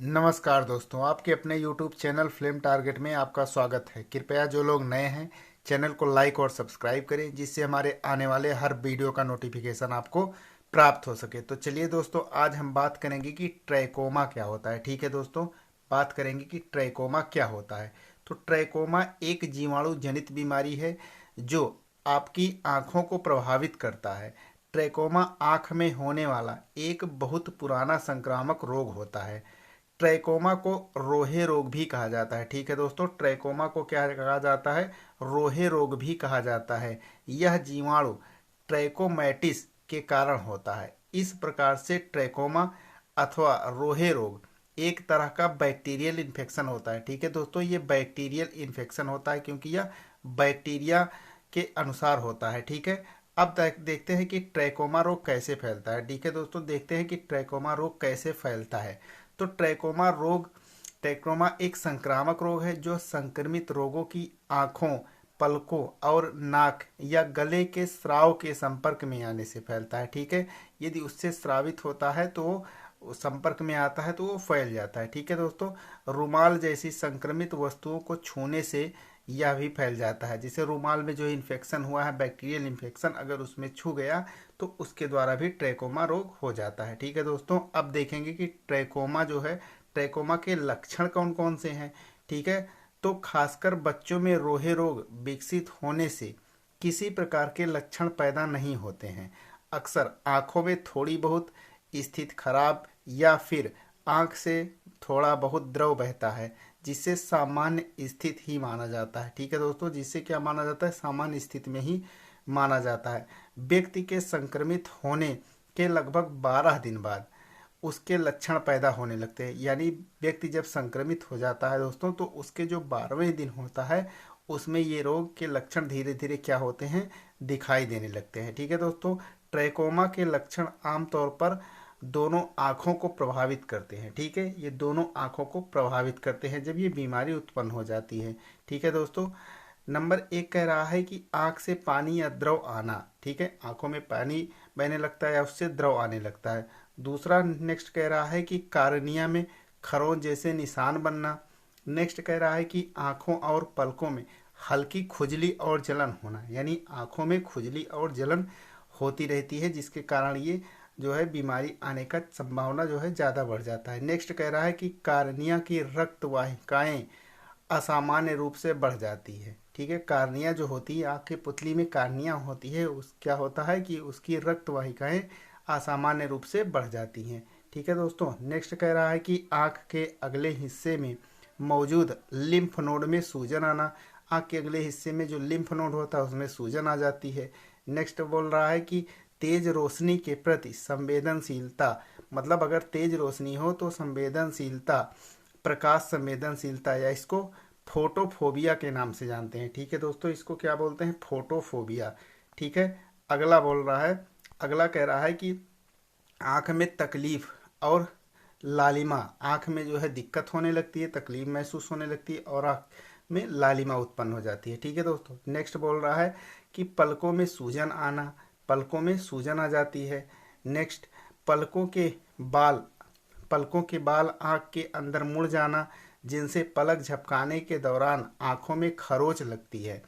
नमस्कार दोस्तों, आपके अपने YouTube चैनल फ्लेम टारगेट में आपका स्वागत है। कृपया जो लोग नए हैं चैनल को लाइक और सब्सक्राइब करें, जिससे हमारे आने वाले हर वीडियो का नोटिफिकेशन आपको प्राप्त हो सके। तो चलिए दोस्तों, आज हम बात करेंगे कि ट्रैकोमा क्या होता है। ठीक है दोस्तों, बात करेंगे कि ट्रैकोमा क्या होता है। तो ट्रैकोमा एक जीवाणु जनित बीमारी है जो आपकी आंखों को प्रभावित करता है। ट्रैकोमा आंख में होने वाला एक बहुत पुराना संक्रामक रोग होता है। ट्रैकोमा को रोहे रोग भी कहा जाता है। ठीक है दोस्तों, ट्रैकोमा को क्या कहा जाता है? रोहे रोग भी कहा जाता है। यह जीवाणु ट्रैकोमैटिस के कारण होता है। इस प्रकार से ट्रैकोमा अथवा रोहे रोग एक तरह का बैक्टीरियल इन्फेक्शन होता है। ठीक है दोस्तों, ये बैक्टीरियल इन्फेक्शन होता है क्योंकि यह बैक्टीरिया के अनुसार होता है। ठीक है, अब देखते हैं कि ट्रैकोमा रोग कैसे फैलता है। ठीक है दोस्तों, देखते हैं कि ट्रैकोमा रोग कैसे फैलता है। तो ट्रैकोमा एक संक्रामक रोग है जो संक्रमित रोगों की आंखों, पलकों और नाक या गले के स्राव के संपर्क में आने से फैलता है। ठीक है, यदि उससे स्रावित होता है तो वो संपर्क में आता है तो वो फैल जाता है। ठीक है दोस्तों, रुमाल जैसी संक्रमित वस्तुओं को छूने से यह भी फैल जाता है। जैसे रुमाल में जो इन्फेक्शन हुआ है, बैक्टीरियल इन्फेक्शन, अगर उसमें छू गया तो उसके द्वारा भी ट्रैकोमा रोग हो जाता है। ठीक है दोस्तों, अब देखेंगे कि ट्रैकोमा जो है, ट्रैकोमा के लक्षण कौन कौन से हैं। ठीक है, तो खासकर बच्चों में रोहे रोग विकसित होने से किसी प्रकार के लक्षण पैदा नहीं होते हैं। अक्सर आंखों में थोड़ी बहुत स्थिति खराब या फिर आंख से थोड़ा बहुत द्रव बहता है, जिससे सामान्य स्थिति ही माना जाता है। ठीक है दोस्तों, जिससे क्या माना जाता है? सामान्य स्थिति में ही माना जाता है। व्यक्ति के संक्रमित होने के लगभग 12 दिन बाद उसके लक्षण पैदा होने लगते हैं। यानी व्यक्ति जब संक्रमित हो जाता है दोस्तों, तो उसके जो 12वें दिन होता है उसमें ये रोग के लक्षण धीरे धीरे क्या होते हैं? दिखाई देने लगते हैं। ठीक है दोस्तों, ट्रैकोमा के लक्षण आमतौर पर दोनों आंखों को प्रभावित करते हैं। ठीक है, ये दोनों आंखों को प्रभावित करते हैं जब ये बीमारी उत्पन्न हो जाती है। ठीक है दोस्तों, नंबर 1 कह रहा है कि आंख से पानी या द्रव आना। ठीक है, आंखों में पानी बहने लगता है या उससे द्रव आने लगता है। दूसरा नेक्स्ट कह रहा है कि कार्निया में खरोंच जैसे निशान बनना। नेक्स्ट कह रहा है कि आंखों और पलकों में हल्की खुजली और जलन होना, यानी आंखों में खुजली और जलन होती रहती है, जिसके कारण ये जो है बीमारी आने का संभावना जो है ज़्यादा बढ़ जाता है। नेक्स्ट कह रहा है कि कार्निया की रक्त वाहिकाएं असामान्य रूप से बढ़ जाती है। ठीक है, कार्निया जो होती है, आँख की पुतली में कार्निया होती है, उस क्या होता है कि उसकी रक्त वाहिकाएं असामान्य रूप से बढ़ जाती हैं। ठीक है दोस्तों, नेक्स्ट कह रहा है कि आँख के अगले हिस्से में मौजूद लिम्फ नोड में सूजन आना। आँख के अगले हिस्से में जो लिम्फ नोड होता है उसमें सूजन आ जाती है। नेक्स्ट बोल रहा है कि तेज रोशनी के प्रति संवेदनशीलता, मतलब अगर तेज रोशनी हो तो संवेदनशीलता, प्रकाश संवेदनशीलता, या इसको फोटोफोबिया के नाम से जानते हैं। ठीक है दोस्तों, इसको क्या बोलते हैं? फोटोफोबिया। ठीक है, अगला बोल रहा है, अगला कह रहा है कि आँख में तकलीफ और लालिमा, आँख में जो है दिक्कत होने लगती है, तकलीफ महसूस होने लगती है और आँख में लालिमा उत्पन्न हो जाती है। ठीक है दोस्तों, नेक्स्ट बोल रहा है कि पलकों में सूजन आना, पलकों में सूजन आ जाती है। नेक्स्ट, पलकों के बाल आँख के अंदर मुड़ जाना, जिनसे पलक झपकाने के दौरान आँखों में खरोच लगती है।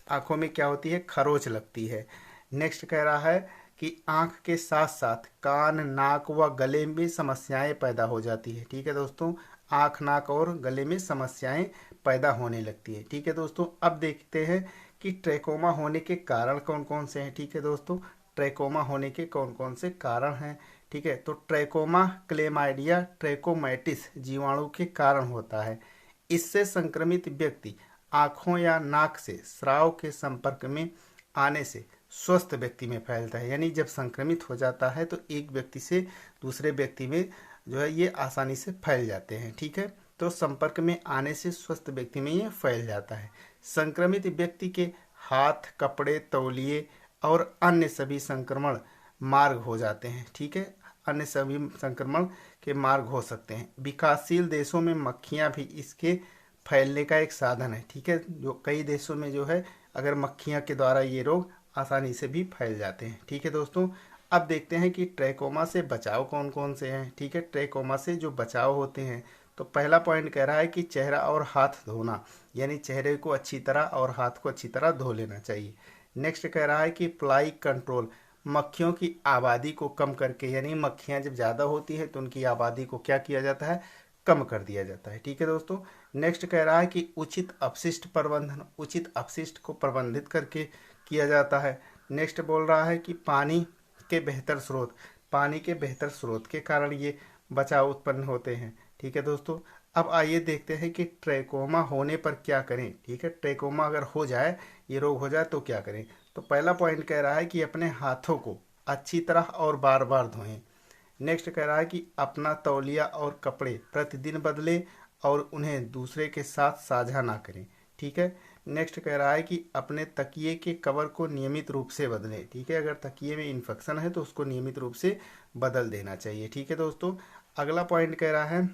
आँखों में क्या होती है? खरोच लगती है। नेक्स्ट कह रहा है कि आँख के साथ साथ कान, नाक व गले में समस्याएं पैदा हो जाती है। ठीक है दोस्तों, आँख, नाक और गले में समस्याएं पैदा होने लगती है। ठीक है दोस्तों, अब देखते हैं कि ट्रैकोमा होने के कारण कौन कौन से हैं। ठीक है दोस्तों, ट्रैकोमा होने के कौन कौन से कारण हैं। ठीक है, तो ट्रैकोमा क्लेमाइडिया ट्रैकोमैटिस जीवाणु के कारण होता है। इससे संक्रमित व्यक्ति आँखों या नाक से स्राव के संपर्क में आने से स्वस्थ व्यक्ति में फैलता है। यानी जब संक्रमित हो जाता है तो एक व्यक्ति से दूसरे व्यक्ति में जो है ये आसानी से फैल जाते हैं। ठीक है, तो संपर्क में आने से स्वस्थ व्यक्ति में ये फैल जाता है। संक्रमित व्यक्ति के हाथ, कपड़े, तौलिए और अन्य सभी संक्रमण मार्ग हो जाते हैं। ठीक है, अन्य सभी संक्रमण के मार्ग हो सकते हैं। विकासशील देशों में मक्खियां भी इसके फैलने का एक साधन है। ठीक है, जो कई देशों में जो है अगर मक्खियां के द्वारा ये रोग आसानी से भी फैल जाते हैं। ठीक है दोस्तों, अब देखते हैं कि ट्रैकोमा से बचाव कौन कौन से हैं। ठीक है, ट्रैकोमा से जो बचाव होते हैं, तो पहला पॉइंट कह रहा है कि चेहरा और हाथ धोना, यानी चेहरे को अच्छी तरह और हाथ को अच्छी तरह धो लेना चाहिए। नेक्स्ट कह रहा है कि फ्लाई कंट्रोल, मक्खियों की आबादी को कम करके, यानी मक्खियां जब ज़्यादा होती हैं तो उनकी आबादी को क्या किया जाता है, कम कर दिया जाता है। ठीक है दोस्तों। नेक्स्ट कह रहा है कि उचित अपशिष्ट प्रबंधन, उचित अपशिष्ट को प्रबंधित करके किया जाता है। नेक्स्ट बोल रहा है कि पानी के बेहतर स्रोत, पानी के बेहतर स्रोत के कारण ये बचाव उत्पन्न होते हैं। ठीक है दोस्तों। अब आइए देखते हैं कि ट्रैकोमा होने पर क्या करें। ठीक है, ट्रैकोमा अगर हो जाए, ये रोग हो जाए तो क्या करें। तो पहला पॉइंट कह रहा है कि अपने हाथों को अच्छी तरह और बार बार धोएं। नेक्स्ट कह रहा है कि अपना तौलिया और कपड़े प्रतिदिन बदलें और उन्हें दूसरे के साथ साझा ना करें। ठीक है। नेक्स्ट कह रहा है कि अपने तकिए के कवर को नियमित रूप से बदलें। ठीक है, अगर तकिए में इन्फेक्शन है तो उसको नियमित रूप से बदल देना चाहिए। ठीक है दोस्तों। अगला पॉइंट कह रहा है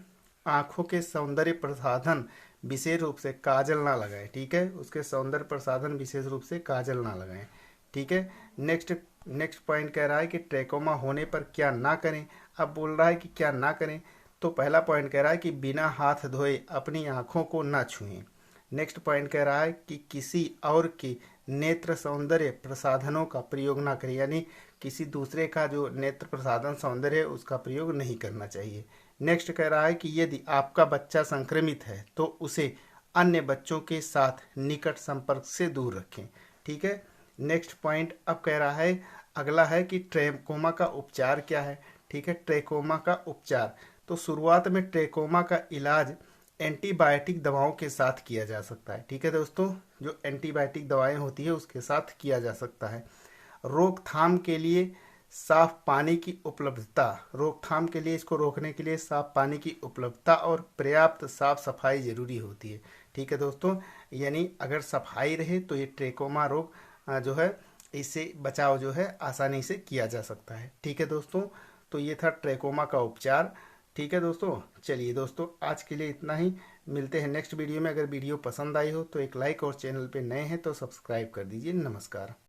आंखों के सौंदर्य प्रसाधन विशेष रूप से काजल ना लगाएं। ठीक है, उसके सौंदर्य प्रसाधन विशेष रूप से काजल ना लगाएं। ठीक है। नेक्स्ट पॉइंट कह रहा है कि ट्रैकोमा होने पर क्या ना करें। अब बोल रहा है कि क्या ना करें, तो पहला पॉइंट कह रहा है कि बिना हाथ धोए अपनी आंखों को ना छुएं। नेक्स्ट पॉइंट कह रहा है कि किसी और के नेत्र सौंदर्य प्रसाधनों का प्रयोग ना करें, यानी किसी दूसरे का जो नेत्र प्रसाधन सौंदर्य है उसका प्रयोग नहीं करना चाहिए। नेक्स्ट कह रहा है कि यदि आपका बच्चा संक्रमित है तो उसे अन्य बच्चों के साथ निकट संपर्क से दूर रखें। ठीक है। नेक्स्ट पॉइंट अब कह रहा है, अगला है कि ट्रैकोमा का उपचार क्या है। ठीक है, ट्रैकोमा का उपचार, तो शुरुआत में ट्रैकोमा का इलाज एंटीबायोटिक दवाओं के साथ किया जा सकता है। ठीक है दोस्तों, जो एंटीबायोटिक दवाएं होती है उसके साथ किया जा सकता है। रोकथाम के लिए साफ पानी की उपलब्धता, रोकथाम के लिए, इसको रोकने के लिए साफ पानी की उपलब्धता और पर्याप्त साफ सफाई जरूरी होती है। ठीक है दोस्तों, यानी अगर सफाई रहे तो ये ट्रैकोमा रोग जो है इससे बचाव जो है आसानी से किया जा सकता है। ठीक है दोस्तों, तो ये था ट्रैकोमा का उपचार। ठीक है दोस्तों, चलिए दोस्तों आज के लिए इतना ही, मिलते हैं नेक्स्ट वीडियो में। अगर वीडियो पसंद आई हो तो एक लाइक और चैनल पे नए हैं तो सब्सक्राइब कर दीजिए। नमस्कार।